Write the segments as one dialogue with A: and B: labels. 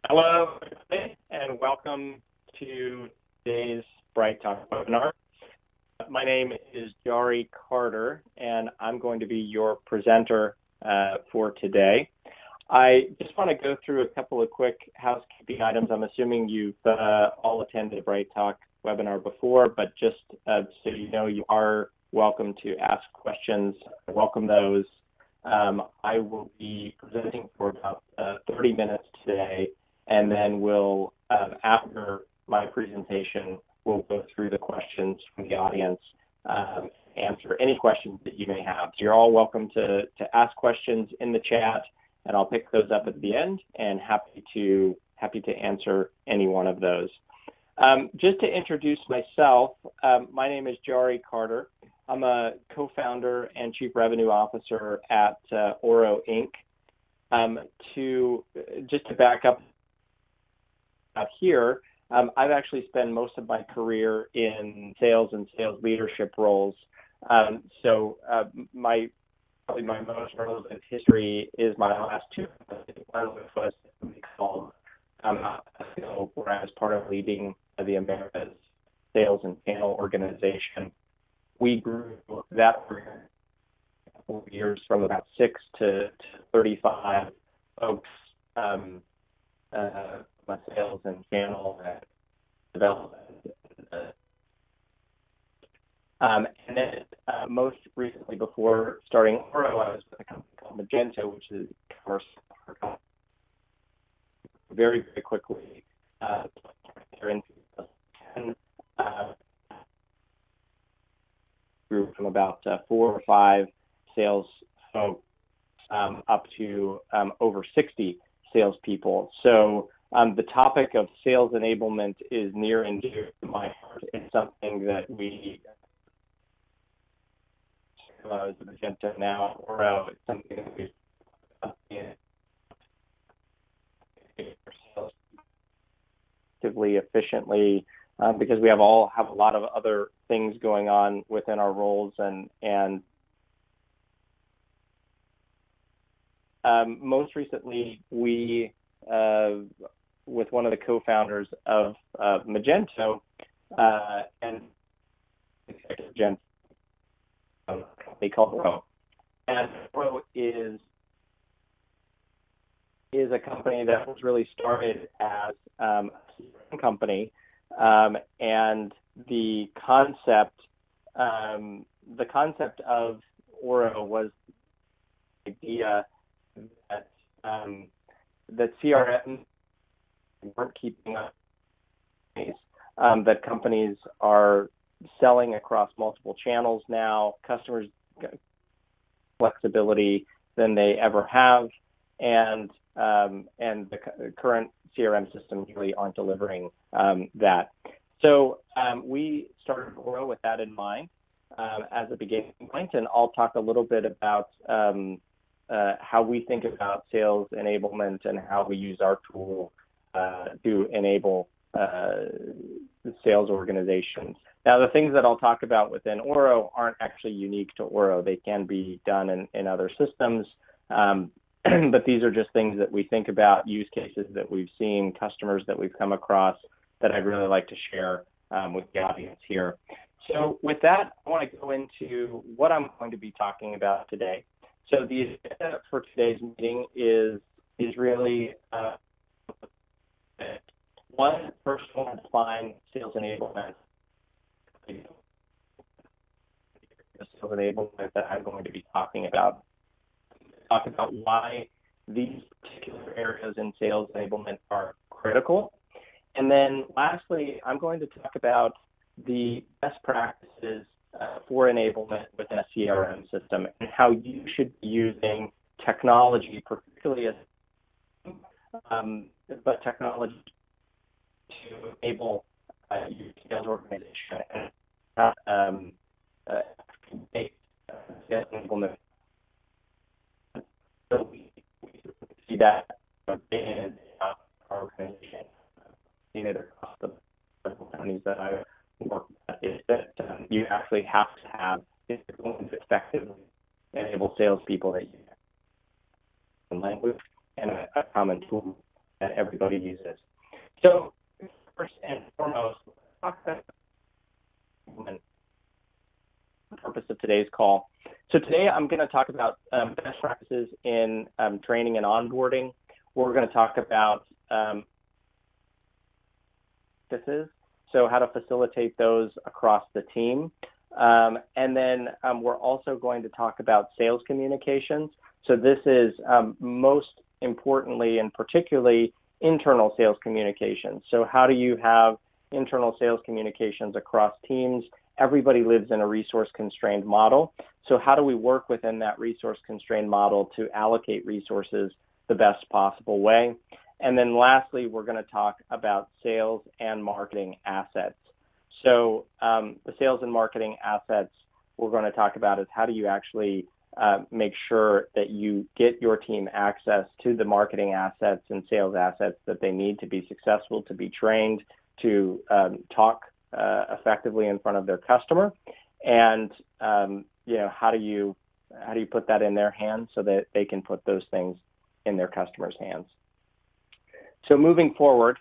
A: Hello, everybody, and welcome to today's Bright Talk webinar. My name is Jary Carter, and I'm going to be your presenter for today. I just want to go through a couple of quick housekeeping items. I'm assuming you've all attended a Bright Talk webinar before, but just so you know, you are welcome to ask questions. I welcome those. I will be presenting for about 30 minutes today, and then we'll, after my presentation, we'll go through the questions from the audience, answer any questions that you may have. So you're all welcome to ask questions in the chat, and I'll pick those up at the end, and happy to answer any one of those. Just to introduce myself, my name is Jary Carter. I'm a co-founder and chief revenue officer at Oro Inc. Just to back up here, I've actually spent most of my career in sales and sales leadership roles. Probably my most relevant history is my last two. One was called where I was part of leading the Americas sales and channel organization. We grew that for a couple of years from about 6 to 35 folks, my sales and channel development. And then most recently, before starting Oro, I was with a company called Magento, which is a commerce software company. Very, very quickly, in 2010, grew from about 4 or 5 sales folks up to over 60 salespeople. So the topic of sales enablement is near and dear to my heart. It's something that we, Magento now, Oro, it's something that we've efficiently, because we have a lot of other things going on within our roles, and most recently we with one of the co-founders of Magento and Magento, a company called Oro. And Oro is a company that was really started as a CRM company, and the concept of Oro was the idea that CRM weren't keeping up, that companies are selling across multiple channels now. Customers get flexibility than they ever have, and the current CRM systems really aren't delivering that. So we started Oro with that in mind as a beginning point, and I'll talk a little bit about how we think about sales enablement and how we use our tool to enable the sales organizations. Now, the things that I'll talk about within Oro aren't actually unique to Oro. They can be done in other systems, but these are just things that we think about, use cases that we've seen, customers that we've come across that I'd really like to share with the audience here. So with that, I want to go into what I'm going to be talking about today. So the agenda for today's meeting is really first I want to define sales enablement. The sales enablement that I'm going to be talking about. Talk about why these particular areas in sales enablement are critical. And then lastly, I'm going to talk about the best practices for enablement within a CRM system and how you should be using technology, particularly but technology to enable your sales organization and make sales enablement. So we see that in our organization, seen it across the companies that I work at, is that you actually have to have, if you're going to effectively enable salespeople, that you have a language and a common tool that everybody uses. So first and foremost, let's talk about the purpose of today's call. So today I'm going to talk about best practices in training and onboarding. We're going to talk about so how to facilitate those across the team. And then we're also going to talk about sales communications. So this is most importantly and particularly internal sales communications. So how do you have internal sales communications across teams? Everybody lives in a resource-constrained model. So how do we work within that resource-constrained model to allocate resources the best possible way? And then lastly, we're going to talk about sales and marketing assets. So the sales and marketing assets we're going to talk about is how do you actually make sure that you get your team access to the marketing assets and sales assets that they need to be successful, to be trained, to talk effectively in front of their customer, and how do you put that in their hands so that they can put those things in their customers' hands. So moving forward,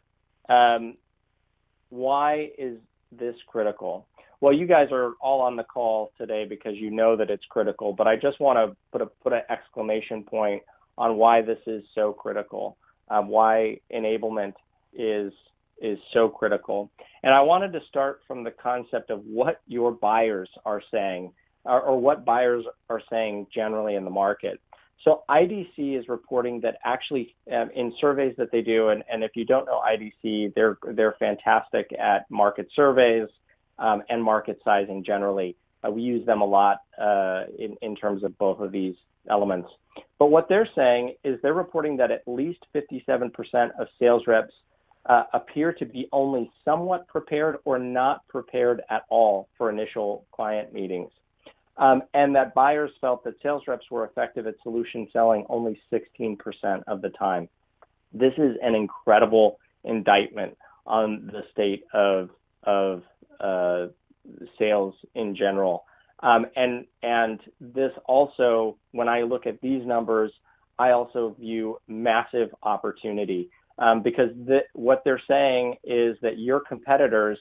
A: why is this critical? Well, you guys are all on the call today because you know that it's critical, but I just want to put an exclamation point on why this is so critical, why enablement is so critical. And I wanted to start from the concept of what your buyers are saying, or what buyers are saying generally in the market. So IDC is reporting that actually in surveys that they do, and if you don't know IDC, they're fantastic at market surveys and market sizing generally. We use them a lot in terms of both of these elements. But what they're saying is they're reporting that at least 57% of sales reps appear to be only somewhat prepared or not prepared at all for initial client meetings. And that buyers felt that sales reps were effective at solution selling only 16% of the time. This is an incredible indictment on the state of sales in general. And this also, when I look at these numbers, I also view massive opportunity because what they're saying is that your competitors,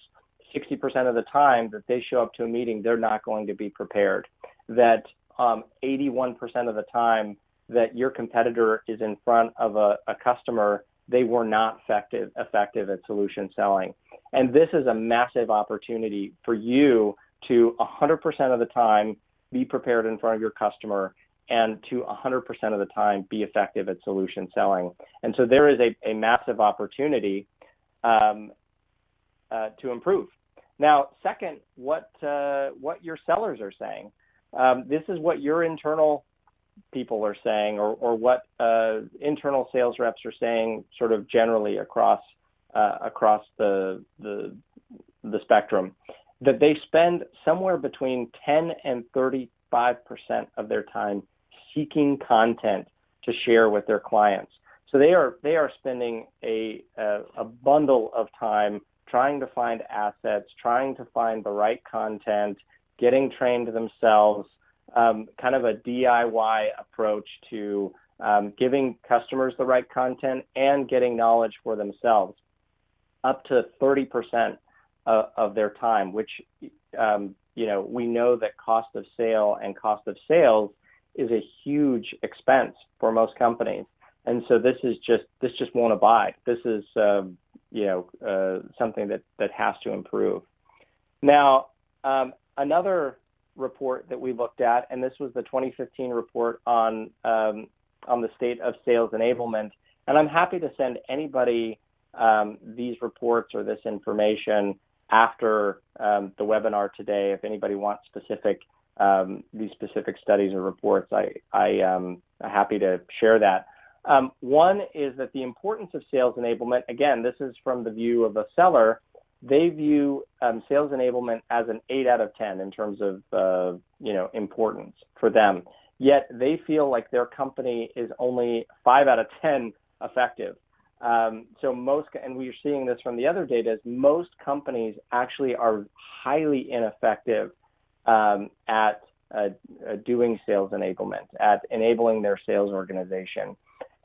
A: 60% of the time that they show up to a meeting, they're not going to be prepared. That 81% of the time that your competitor is in front of a customer, they were not effective at solution selling. And this is a massive opportunity for you to 100% of the time be prepared in front of your customer and to 100% of the time be effective at solution selling. And so there is a massive opportunity to improve. Now, second, what your sellers are saying. This is what your internal people are saying, or what internal sales reps are saying, sort of generally across the spectrum, that they spend somewhere between 10 and 35% of their time seeking content to share with their clients. So they are spending a bundle of time trying to find assets, trying to find the right content, getting trained themselves, kind of a DIY approach to giving customers the right content and getting knowledge for themselves, up to 30% of their time, which, we know that cost of sale and cost of sales is a huge expense for most companies. And so this just won't abide. This is, something that has to improve. Now, another report that we looked at, and this was the 2015 report on the state of sales enablement. And I'm happy to send anybody these reports or this information after the webinar today. If anybody wants these specific studies or reports, I am happy to share that. One is that the importance of sales enablement, again, this is from the view of a seller, they view sales enablement as an 8 out of 10 in terms of, importance for them. Yet they feel like their company is only 5 out of 10 effective. So most, and we're seeing this from the other data, is most companies actually are highly ineffective at doing sales enablement, at enabling their sales organization.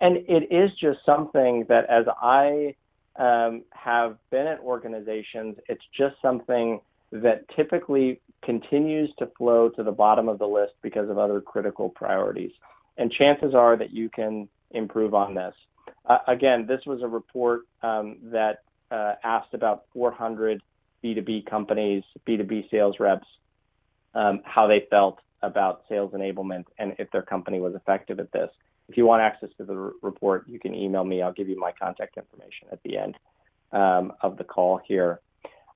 A: And it is just something that as I have been at organizations, it's just something that typically continues to flow to the bottom of the list because of other critical priorities. And chances are that you can improve on this. Again, this was a report that asked about 400 B2B companies, B2B sales reps, how they felt about sales enablement and if their company was effective at this. If you want access to the report, you can email me. I'll give you my contact information at the end of the call here.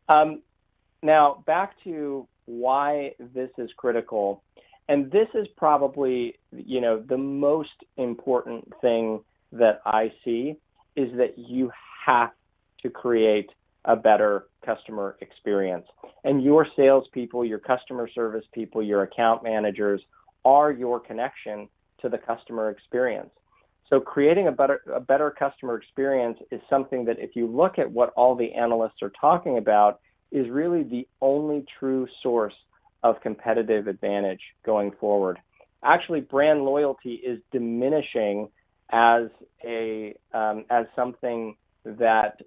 A: Now, back to why this is critical. And this is probably, the most important thing that I see is that you have to create a better customer experience. And your salespeople, your customer service people, your account managers are your connection to the customer experience. So creating a better customer experience is something that if you look at what all the analysts are talking about is really the only true source of competitive advantage going forward. Actually, brand loyalty is diminishing as something that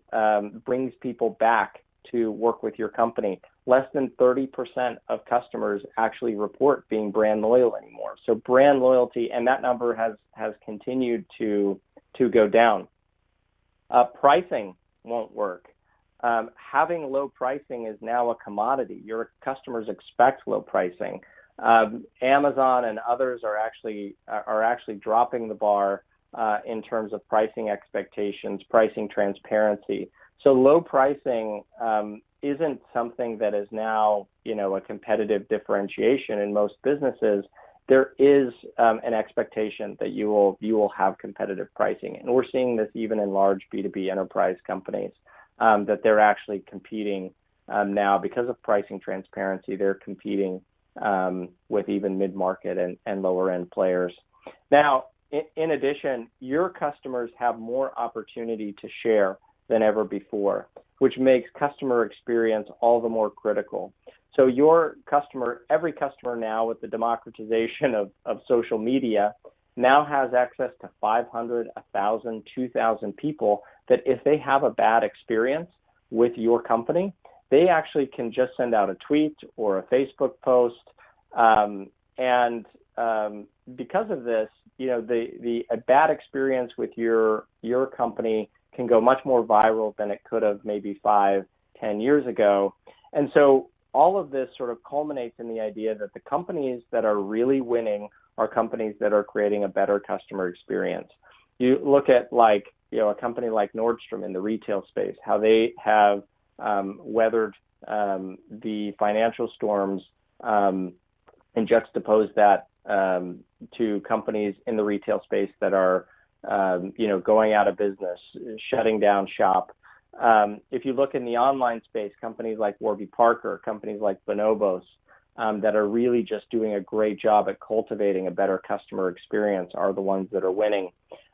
A: brings people back to work with your company. Less than 30% of customers actually report being brand loyal anymore. So brand loyalty, and that number has continued to go down. Pricing won't work. Having low pricing is now a commodity. Your customers expect low pricing. Amazon and others are actually dropping the bar in terms of pricing expectations, pricing transparency. So low pricing isn't something that is now, a competitive differentiation in most businesses. There is an expectation that you will have competitive pricing, and we're seeing this even in large B2B enterprise companies that they're actually competing now because of pricing transparency. They're competing with even mid-market and lower-end players. Now, in addition, your customers have more opportunity to share than ever before, which makes customer experience all the more critical. So every customer now with the democratization of social media now has access to 500, 1,000, 2,000 people that if they have a bad experience with your company, they actually can just send out a tweet or a Facebook post. Because of this, a bad experience with your company can go much more viral than it could have maybe 5-10 years ago. And so all of this sort of culminates in the idea that the companies that are really winning are companies that are creating a better customer experience. You look at a company like Nordstrom in the retail space, how they have weathered the financial storms and juxtapose that to companies in the retail space that are going out of business, shutting down shop. If you look in the online space, companies like Warby Parker, companies like Bonobos, that are really just doing a great job at cultivating a better customer experience are the ones that are winning.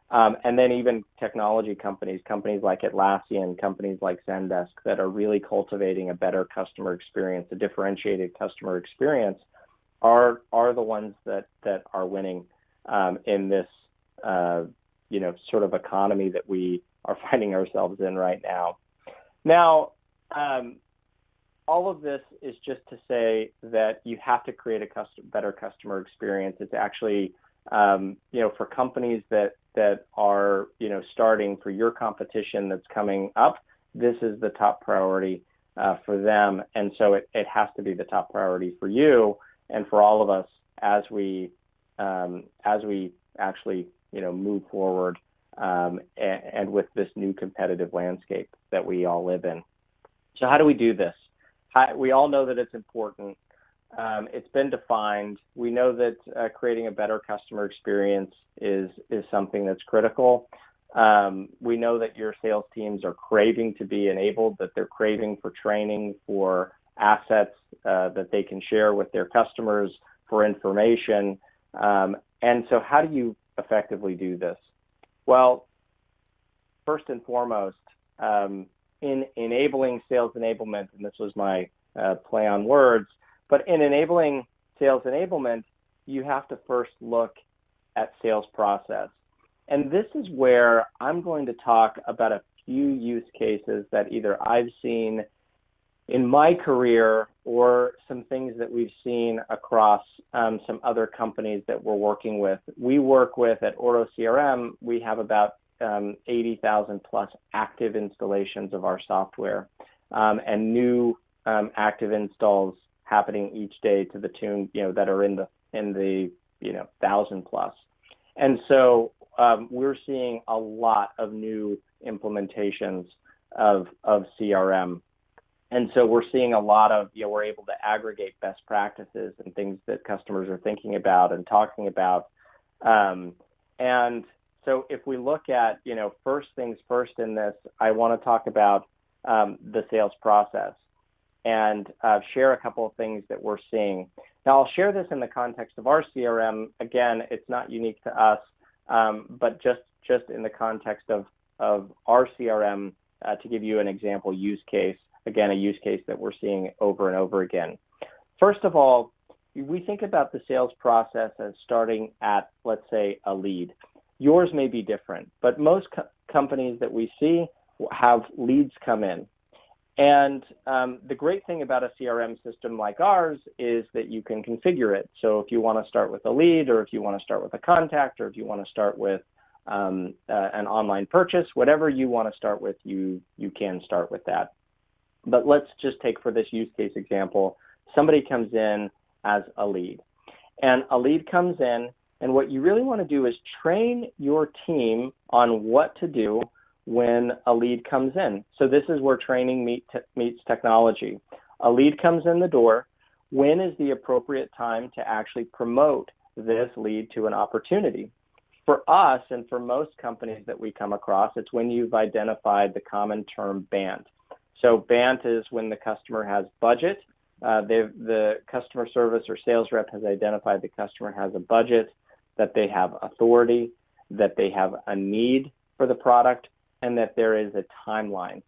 A: And then even technology companies like Atlassian, companies like Zendesk that are really cultivating a better customer experience, a differentiated customer experience, are the ones that are winning in this sort of economy that we are finding ourselves in right now. Now, all of this is just to say that you have to create a better customer experience. It's actually, for companies that are, starting, for your competition that's coming up, this is the top priority for them. And so it has to be the top priority for you and for all of us as we actually, move forward and with this new competitive landscape that we all live in. So how do we do this? We all know that it's important. It's been defined. We know that creating a better customer experience is something that's critical. We know that your sales teams are craving to be enabled, that they're craving for training, for assets that they can share with their customers, for information. And so how do you effectively do this? Well, first and foremost, in enabling sales enablement, and this was my play on words, but in enabling sales enablement, you have to first look at sales process. And this is where I'm going to talk about a few use cases that either I've seen in my career or some things that we've seen across some other companies that we're working with. We work with, at Oro CRM, we have about 80,000 plus active installations of our software, and new active installs happening each day to the tune, that are in the 1,000 plus. And so we're seeing a lot of new implementations of CRM. And so we're seeing a lot of, we're able to aggregate best practices and things that customers are thinking about and talking about. And so if we look at, first things first in this, I want to talk about the sales process and share a couple of things that we're seeing. Now, I'll share this in the context of our CRM. Again, it's not unique to us, but just in the context of our CRM, to give you an example use case, again, a use case that we're seeing over and over again. First of all, we think about the sales process as starting at, let's say, a lead. Yours may be different, but most companies that we see have leads come in. And the great thing about a CRM system like ours is that you can configure it. So if you want to start with a lead, or if you want to start with a contact, or if you want to start with an online purchase, whatever you want to start with, you can start with that. But let's just take, for this use case example, somebody comes in as a lead. And a lead comes in, and what you really want to do is train your team on what to do when a lead comes in. So this is where training meets technology. A lead comes in the door. When is the appropriate time to actually promote this lead to an opportunity? For us, and for most companies that we come across, it's when you've identified the common term BANT. So BANT is when the customer has budget. The customer service or sales rep has identified the customer has a budget, that they have authority, that they have a need for the product, and that there is a timeline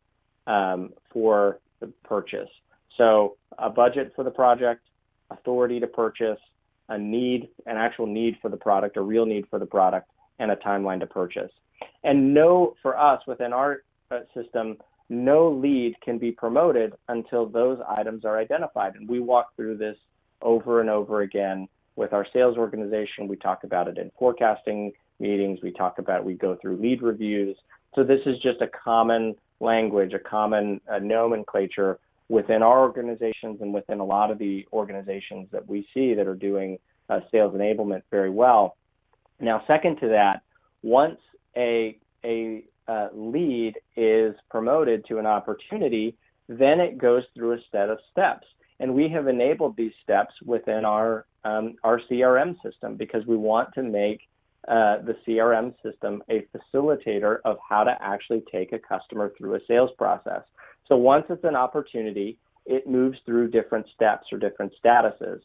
A: for the purchase. So a budget for the project, authority to purchase, a need, an actual need for the product, a real need for the product, and a timeline to purchase. And for us, within our system, no lead can be promoted until those items are identified. And we walk through this over and over again with our sales organization. We talk about it in forecasting meetings. We go through lead reviews. So this is just a common language, a common nomenclature within our organizations and within a lot of the organizations that we see that are doing sales enablement very well. Now, second to that, once a lead is promoted to an opportunity, then it goes through a set of steps. And we have enabled these steps within our CRM system because we want to make the CRM system a facilitator of how to actually take a customer through a sales process. So once it's an opportunity, it moves through different steps or different statuses.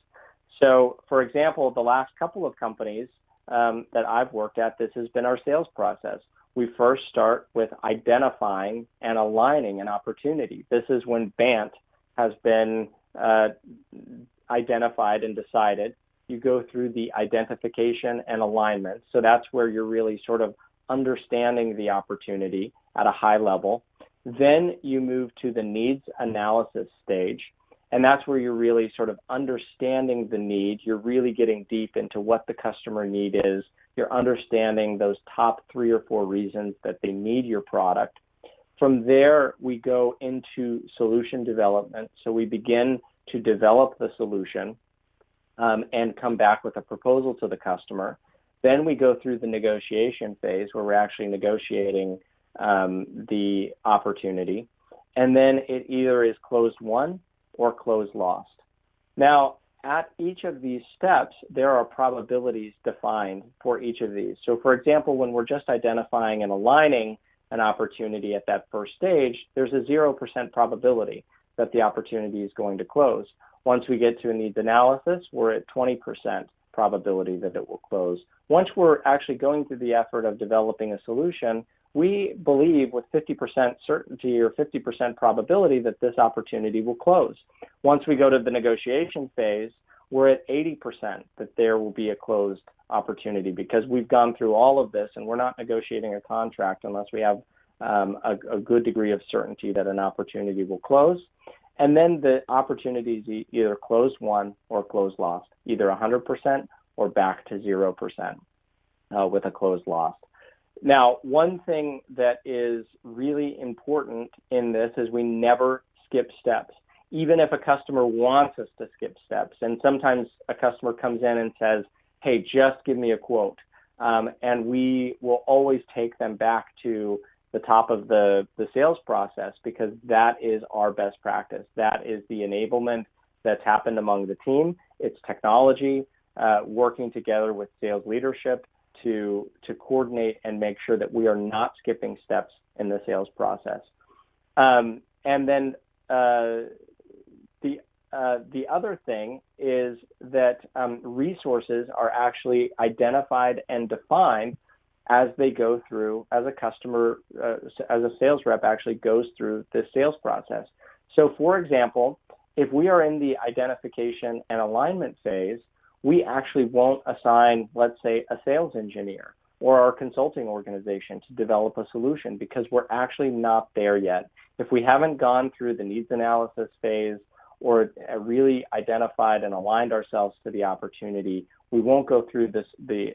A: So, for example, the last couple of companies that I've worked at, this has been our sales process. We first start with identifying and aligning an opportunity. This is when BANT has been identified and decided. You go through the identification and alignment. So that's where you're really sort of understanding the opportunity at a high level. Then you move to the needs analysis stage. And that's where you're really sort of understanding the need. You're really getting deep into what the customer need is. You're understanding those top 3 or 4 reasons that they need your product. From there, we go into solution development. So we begin to develop the solution and come back with a proposal to the customer. Then we go through the negotiation phase where we're actually negotiating the opportunity. And then it either is closed won or closed lost. Now, at each of these steps, there are probabilities defined for each of these. So, for example, when we're just identifying and aligning an opportunity at that first stage, there's a 0% probability that the opportunity is going to close. Once we get to a needs analysis, we're at 20% probability that it will close. Once we're actually going through the effort of developing a solution, we believe with 50% certainty or 50% probability that this opportunity will close. Once we go to the negotiation phase, we're at 80% that there will be a closed opportunity, because we've gone through all of this and we're not negotiating a contract unless we have a good degree of certainty that an opportunity will close. And then the opportunities either closed won or closed lost, either 100% or back to 0% with a closed lost. Now, one thing that is really important in this is we never skip steps, even if a customer wants us to skip steps. And sometimes a customer comes in and says, hey, just give me a quote. And we will always take them back to the top of the sales process, because that is our best practice. That is the enablement that's happened among the team. It's technology working together with sales leadership to coordinate and make sure that we are not skipping steps in the sales process. And then the other thing is that resources are actually identified and defined as they go through, as a customer, as a sales rep actually goes through the sales process. So for example, if we are in the identification and alignment phase, we actually won't assign, let's say, a sales engineer or our consulting organization to develop a solution, because we're actually not there yet. If we haven't gone through the needs analysis phase or really identified and aligned ourselves to the opportunity, we won't go through the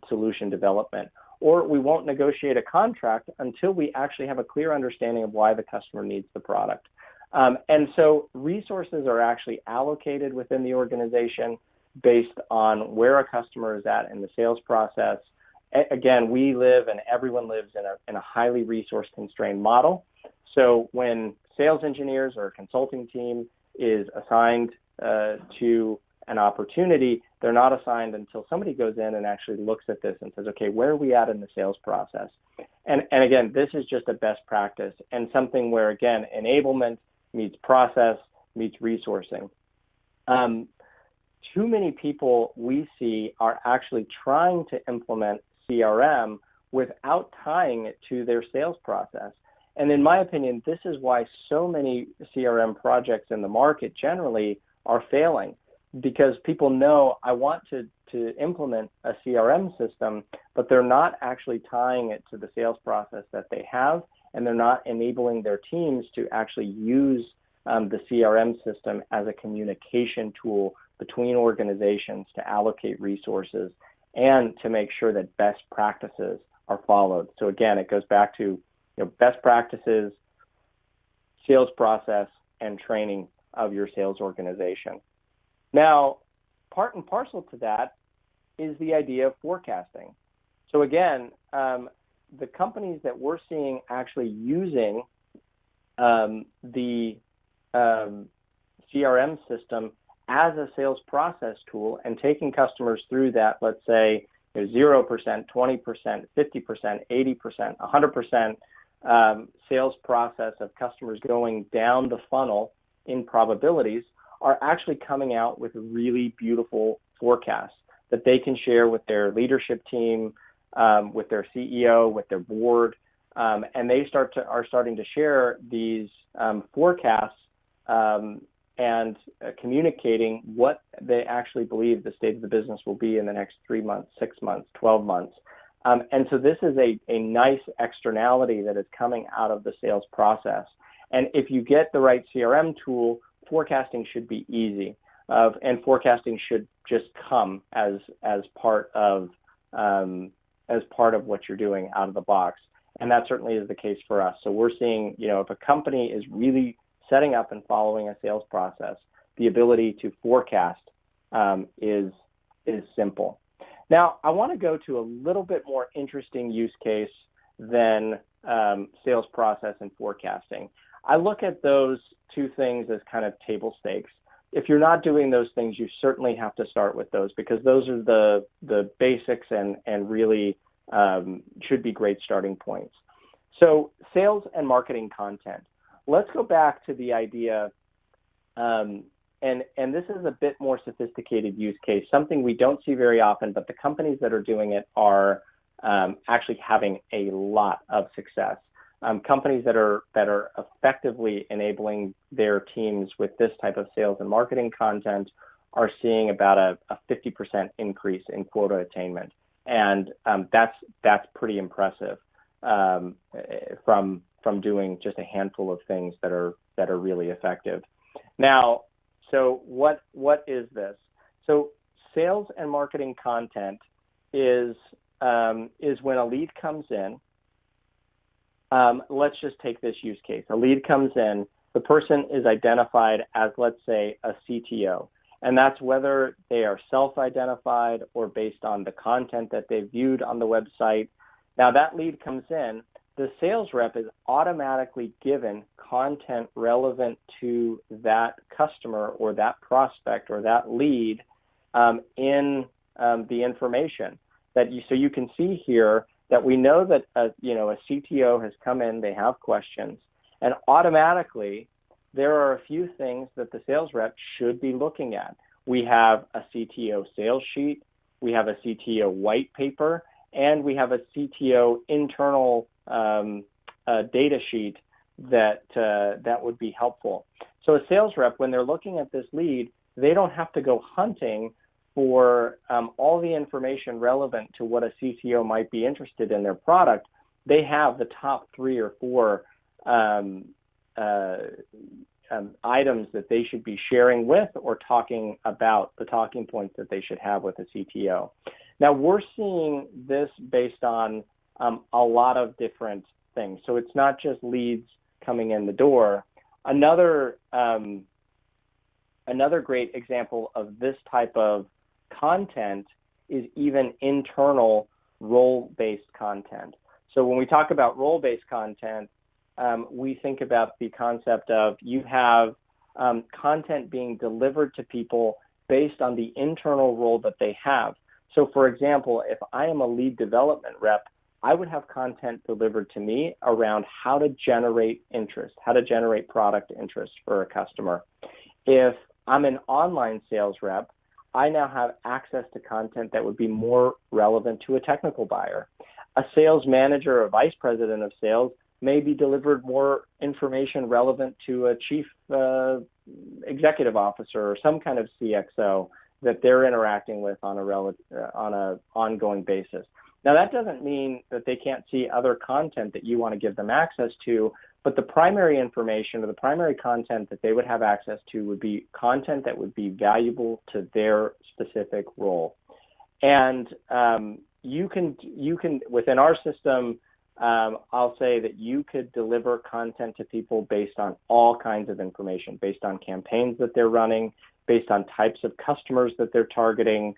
A: solution development, or we won't negotiate a contract until we actually have a clear understanding of why the customer needs the product. And so resources are actually allocated within the organization based on where a customer is at in the sales process. Again, we live and everyone lives in a highly resource constrained model. So when sales engineers or a consulting team is assigned to an opportunity, they're not assigned until somebody goes in and actually looks at this and says, okay, where are we at in the sales process? And again, this is just a best practice and something where, again, enablement meets process, meets resourcing. Too many people we see are actually trying to implement CRM without tying it to their sales process. And in my opinion, this is why so many CRM projects in the market generally are failing, because people know, I want to implement a CRM system, but they're not actually tying it to the sales process that they have, and they're not enabling their teams to actually use the CRM system as a communication tool between organizations to allocate resources and to make sure that best practices are followed. So again, it goes back to best practices, sales process, and training of your sales organization. Now, part and parcel to that is the idea of forecasting. So again, the companies that we're seeing actually using the CRM system as a sales process tool and taking customers through that, let's say 0%, 20%, 50%, 80%, 100% sales process of customers going down the funnel in probabilities, are actually coming out with really beautiful forecasts that they can share with their leadership team, with their CEO, with their board, and they are starting to share these forecasts and communicating what they actually believe the state of the business will be in the next 3 months, 6 months, 12 months. And so this is a nice externality that is coming out of the sales process. And if you get the right CRM tool, forecasting should be easy, and forecasting should just come as part of what you're doing out of the box. And that certainly is the case for us. So we're seeing, if a company is really setting up and following a sales process, the ability to forecast is simple. Now, I want to go to a little bit more interesting use case than sales process and forecasting. I look at those two things as kind of table stakes. If you're not doing those things, you certainly have to start with those, because those are the basics and really should be great starting points. So sales and marketing content. Let's go back to the idea, and this is a bit more sophisticated use case, something we don't see very often, but the companies that are doing it are actually having a lot of success. Companies that are effectively enabling their teams with this type of sales and marketing content are seeing about a 50% increase in quota attainment. And that's pretty impressive from doing just a handful of things that are really effective. Now, so what is this? So sales and marketing content is when a lead comes in. Let's just take this use case. A lead comes in, the person is identified as, let's say, a CTO. And that's whether they are self-identified or based on the content that they viewed on the website. Now that lead comes in, the sales rep is automatically given content relevant to that customer or that prospect or that lead in the information. So you can see here that we know that a CTO has come in, they have questions, and automatically there are a few things that the sales rep should be looking at. We have a CTO sales sheet, we have a CTO white paper, and we have a CTO internal data sheet that would be helpful. So a sales rep, when they're looking at this lead, they don't have to go hunting for all the information relevant to what a CTO might be interested in their product. They have the top 3 or 4 items that they should be sharing with or talking about, the talking points that they should have with a CTO. Now, we're seeing this based on a lot of different things. So it's not just leads coming in the door. Another great example of this type of content is even internal role-based content. So when we talk about role-based content, we think about the concept of you have content being delivered to people based on the internal role that they have. So for example, if I am a lead development rep, I would have content delivered to me around how to generate interest, how to generate product interest for a customer. If I'm an online sales rep, I now have access to content that would be more relevant to a technical buyer. A sales manager or vice president of sales may be delivered more information relevant to a chief executive officer or some kind of CXO that they're interacting with on a ongoing basis. Now, that doesn't mean that they can't see other content that you want to give them access to, but the primary information or the primary content that they would have access to would be content that would be valuable to their specific role. And you can within our system, I'll say that you could deliver content to people based on all kinds of information, based on campaigns that they're running, based on types of customers that they're targeting.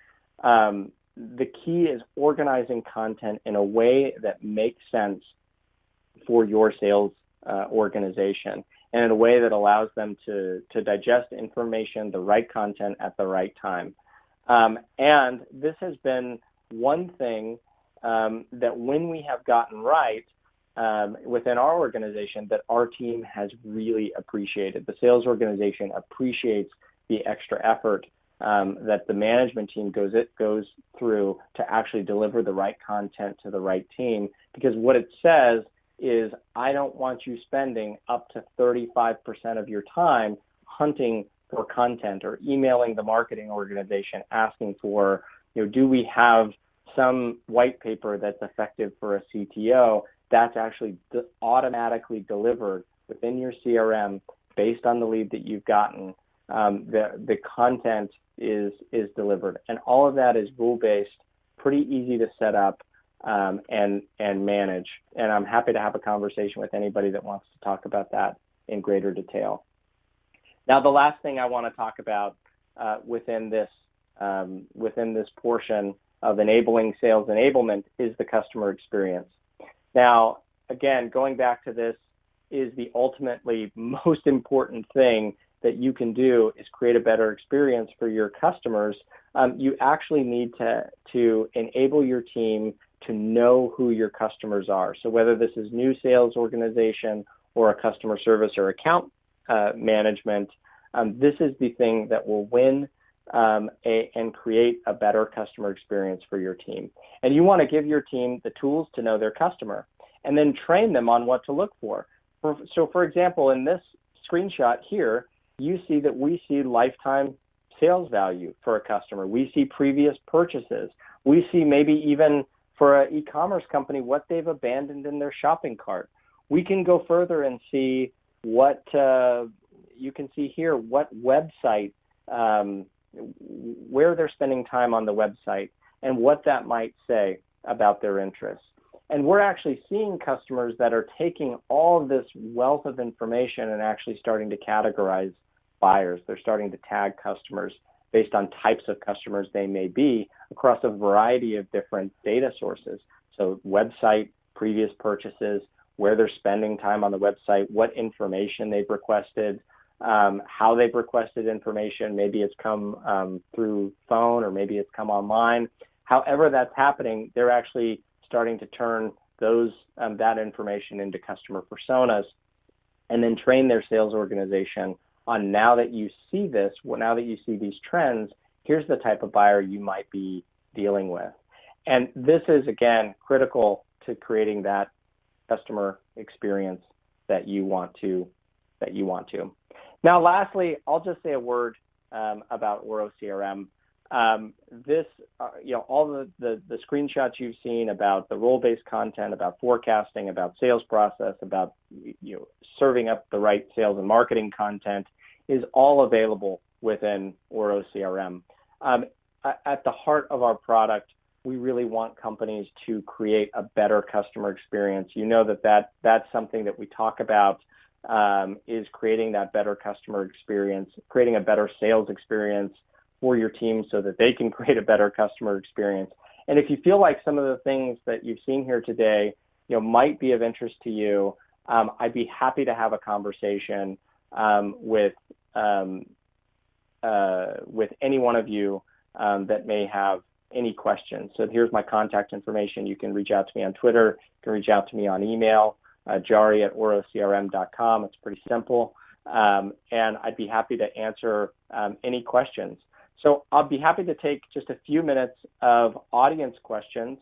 A: The key is organizing content in a way that makes sense for your sales organization and in a way that allows them to digest information, the right content at the right time. And this has been one thing that when we have gotten right within our organization that our team has really appreciated. The sales organization appreciates the extra effort that the management team goes through to actually deliver the right content to the right team, because what it says is, I don't want you spending up to 35% of your time hunting for content or emailing the marketing organization asking for, do we have some white paper that's effective for a CTO that's actually automatically delivered within your CRM based on the lead that you've gotten. The content is delivered, and all of that is rule-based, pretty easy to set up and manage. And I'm happy to have a conversation with anybody that wants to talk about that in greater detail. Now, the last thing I want to talk about within this portion of enabling sales enablement is the customer experience. Now, again, going back to this, is the ultimately most important thing that you can do is create a better experience for your customers. You actually need to enable your team to know who your customers are. So whether this is new sales organization or a customer service or account management, this is the thing that will win and create a better customer experience for your team. And you want to give your team the tools to know their customer and then train them on what to look for. So for example, in this screenshot here, you see that we see lifetime sales value for a customer. We see previous purchases. We see maybe even for an e-commerce company what they've abandoned in their shopping cart. We can go further and see what you can see here, what website, where they're spending time on the website, and what that might say about their interests. And we're actually seeing customers that are taking all of this wealth of information and actually starting to categorize buyers. They're starting to tag customers based on types of customers they may be across a variety of different data sources. So website, previous purchases, where they're spending time on the website, what information they've requested, how they've requested information. Maybe it's come through phone or maybe it's come online. However that's happening, they're actually starting to turn those that information into customer personas and then train their sales organization on, now that you see this, now that you see these trends, here's the type of buyer you might be dealing with. And this is, again, critical to creating that customer experience that you want to. Now, lastly, I'll just say a word about Oro CRM. This, all the screenshots you've seen about the role-based content, about forecasting, about sales process, about serving up the right sales and marketing content is all available within Oro CRM. At the heart of our product, we really want companies to create a better customer experience. You know that's something that we talk about, is creating that better customer experience, creating a better sales experience for your team so that they can create a better customer experience. And if you feel like some of the things that you've seen here today, might be of interest to you, I'd be happy to have a conversation with any one of you that may have any questions. So here's my contact information. You can reach out to me on Twitter. You can reach out to me on email, jary@orocrm.com. It's pretty simple. And I'd be happy to answer any questions. So I'll be happy to take just a few minutes of audience questions.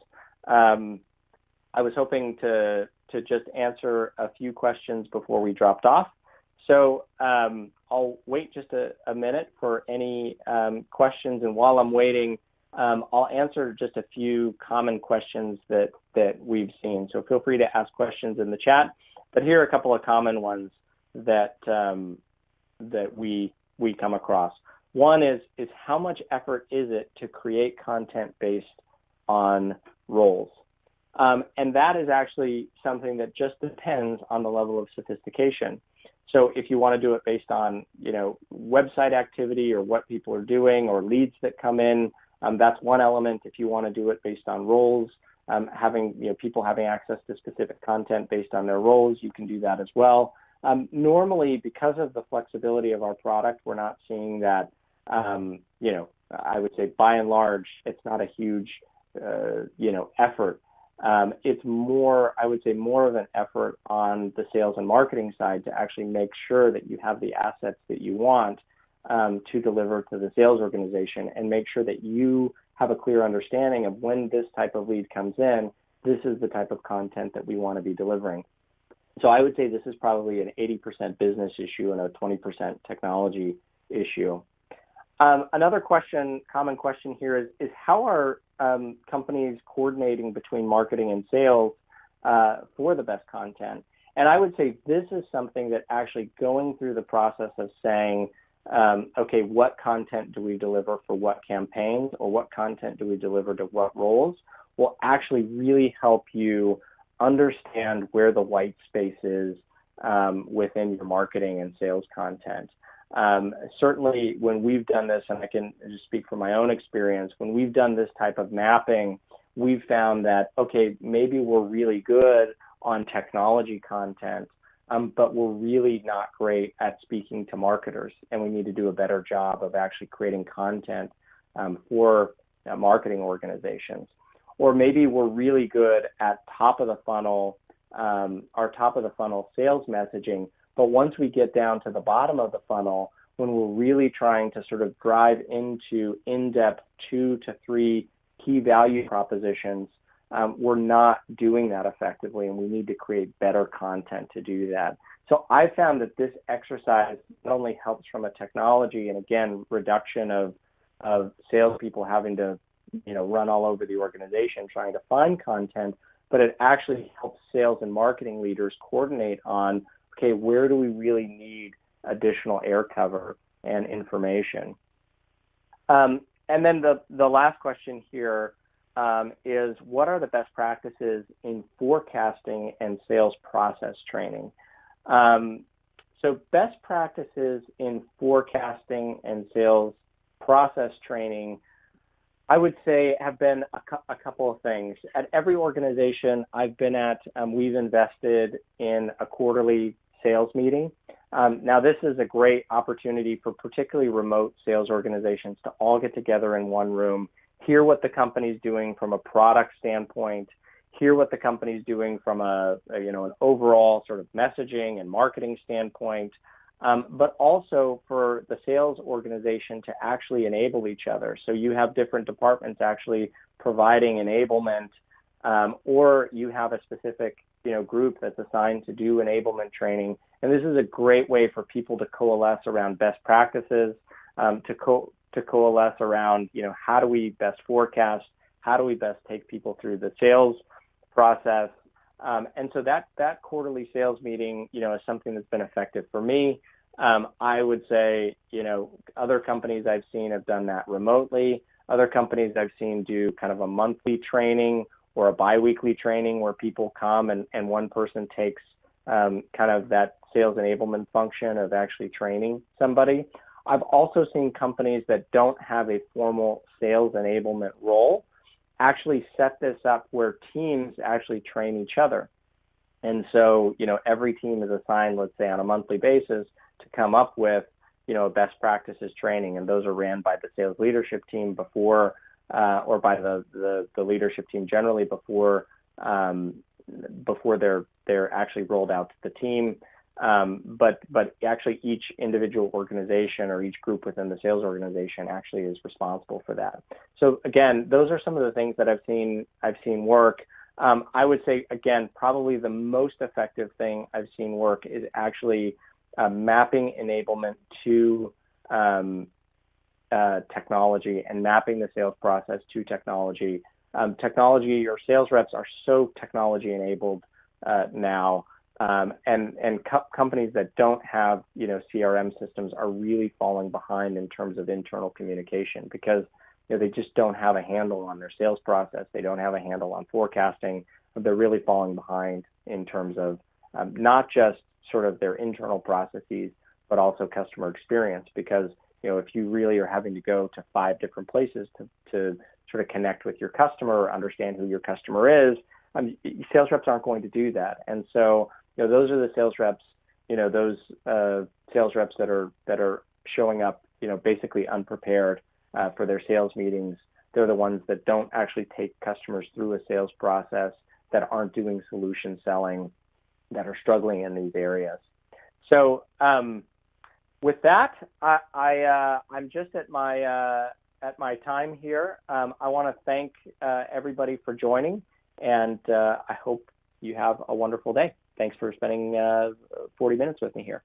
A: I was hoping to just answer a few questions before we dropped off. So I'll wait just a minute for any questions. And while I'm waiting, I'll answer just a few common questions that we've seen. So feel free to ask questions in the chat. But here are a couple of common ones that we come across. One is how much effort is it to create content based on roles? And that is actually something that just depends on the level of sophistication. So if you want to do it based on, website activity or what people are doing or leads that come in, that's one element. If you want to do it based on roles, having people having access to specific content based on their roles, you can do that as well. Normally, because of the flexibility of our product, we're not seeing that. I would say by and large, it's not a huge, effort. It's more, I would say, more of an effort on the sales and marketing side to actually make sure that you have the assets that you want to deliver to the sales organization, and make sure that you have a clear understanding of when this type of lead comes in, this is the type of content that we want to be delivering. So I would say this is probably an 80% business issue and a 20% technology issue. Another common question here is how are companies coordinating between marketing and sales for the best content? And I would say this is something that actually going through the process of saying, okay, what content do we deliver for what campaigns, or what content do we deliver to what roles, will actually really help you understand where the white space is within your marketing and sales content. Certainly when we've done this, and I can just speak from my own experience, when we've done this type of mapping, we've found that, okay, maybe we're really good on technology content, but we're really not great at speaking to marketers, and we need to do a better job of actually creating content for marketing organizations. Or maybe we're really good at top of the funnel, our top of the funnel sales messaging, but once we get down to the bottom of the funnel, when we're really trying to sort of drive into in-depth 2 to 3 key value propositions, we're not doing that effectively, and we need to create better content to do that. So I found that this exercise not only helps from a technology and, again, reduction of salespeople having to, run all over the organization trying to find content, but it actually helps sales and marketing leaders coordinate on, okay, where do we really need additional air cover and information? And then the last question here is, what are the best practices in forecasting and sales process training? So best practices in forecasting and sales process training, I would say, have been a couple of things. At every organization I've been at, we've invested in a quarterly sales meeting. Now, this is a great opportunity for particularly remote sales organizations to all get together in one room, hear what the company's doing from a product standpoint, hear what the company's doing from an overall sort of messaging and marketing standpoint, but also for the sales organization to actually enable each other. So you have different departments actually providing enablement, or you have a specific group that's assigned to do enablement training. And this is a great way for people to coalesce around best practices, to coalesce around, how do we best forecast, how do we best take people through the sales process. And so that quarterly sales meeting, is something that's been effective for me. I would say, other companies I've seen have done that remotely. Other companies I've seen do kind of a monthly training or a biweekly training where people come and one person takes kind of that sales enablement function of actually training somebody. I've also seen companies that don't have a formal sales enablement role actually set this up where teams actually train each other. And so, every team is assigned, let's say on a monthly basis, to come up with, best practices training. And those are ran by the sales leadership team before, or by the leadership team generally before they're actually rolled out to the team. But actually each individual organization or each group within the sales organization actually is responsible for that. So again, those are some of the things that I've seen work. I would say, again, probably the most effective thing I've seen work is actually mapping enablement to technology and mapping the sales process to technology. Technology or sales reps are so technology enabled now. And companies that don't have, CRM systems are really falling behind in terms of internal communication because they just don't have a handle on their sales process. They don't have a handle on forecasting. They're really falling behind in terms of not just sort of their internal processes, but also customer experience. Because if you really are having to go to 5 different places to sort of connect with your customer or understand who your customer is, sales reps aren't going to do that. And so those are the sales reps, those sales reps that are showing up, basically unprepared for their sales meetings. They're the ones that don't actually take customers through a sales process, that aren't doing solution selling, that are struggling in these areas. So with that, I'm just at my time here. I want to thank everybody for joining, and I hope you have a wonderful day. Thanks for spending 40 minutes with me here.